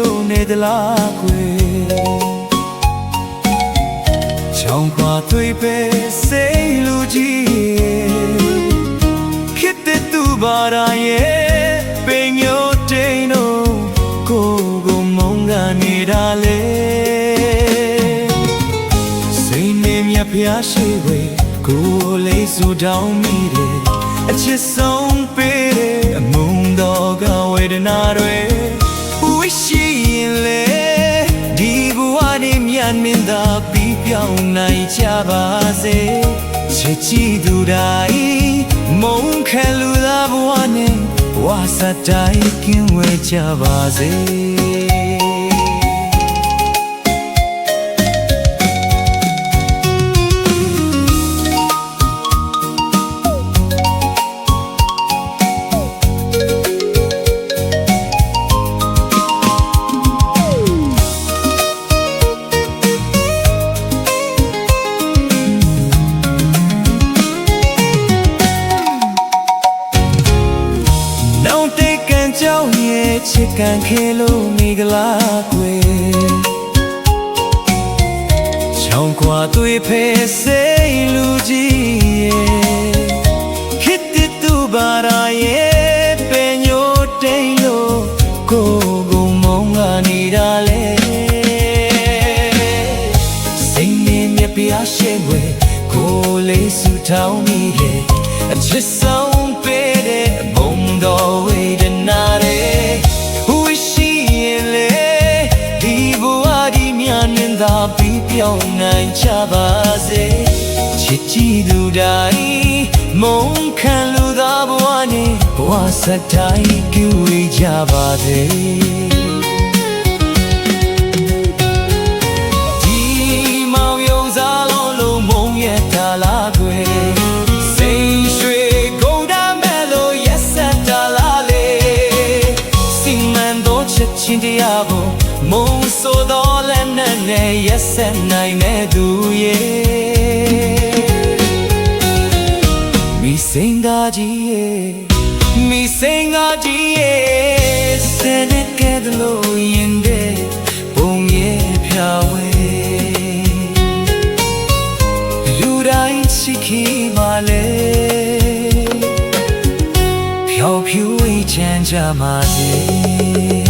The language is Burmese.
လို့နေသလားကွယ်ချောင်းခွာသွေးပဲစိတ်လူကြီးခေတ္တသူပါရာရဲ့ပင်ညိုတိန်တို့ကိုကိုမုန်းနေတာလေစိတ်နဲ့မြတ်ဖျားရှိဝေကိုလေးစုတောင်းမိတယ်အချစ်ဆုံးပေးတဲ့အမုန်းတော်ကဝေဒနာတွေဝိရှိရင်လေဒီဘဝနဲ့မြန်မင်းသာပြီးပြောင်းနိုင်ကြပါစေချစ်ကြည့်သူတိုင်းမုန်းခံလူသားဘဝနဲ့ဝါစတိုင်းကင်းဝဲကြပါစေကြောင့်ရဲ့ချစ်ကန်ခဲလို့မိကလားကွယ်ချောင်းခွာသွေးဖဲစိတ်လူကြီးရဲ့ခေတ္တသူပါရာရဲ့ပင်ညိုတိန်လို့ကိုကိုမုန်းကနေတာလေစိတ်နဲ့မြပြားရှိွယ်ကိုလေးစုထောင်းမိရဲ့အချစ်ဆုံးပေးတဲ့ဘုံတော်ဝေဒနာပြီးပြောင်းနိုင်ကြပါစေချစ်ကြည်သူတိုင်းမုန်းခံလူသားဘဝနဲ့ဘဝစတိုင်းကြွေကြပါစေဒီမောင်ယုံစားလုံးမုန်းရတာလားကွယ်စိတ်ရွှေကုန်တမ်းမဲ့လို့ရက်ဆက်တာလားလေစိတ်မှန်တော့ချက်ချင်းတရားကိုမုန်းဆိုတော့လည်းနဲ့ရက်ဆက်နိုင်တဲ့သူရဲ့မိစိန်သားကြီးရဲ့မိစိန်သားကြီးရဲ့စတဲ့ကဲ့သို့ရင်တဲ့ပုံရဲ့ဖြာဝဲလူတိုင်းချစ်ခင်ပါလေဖြောဖြူချမ်းကြပါစေ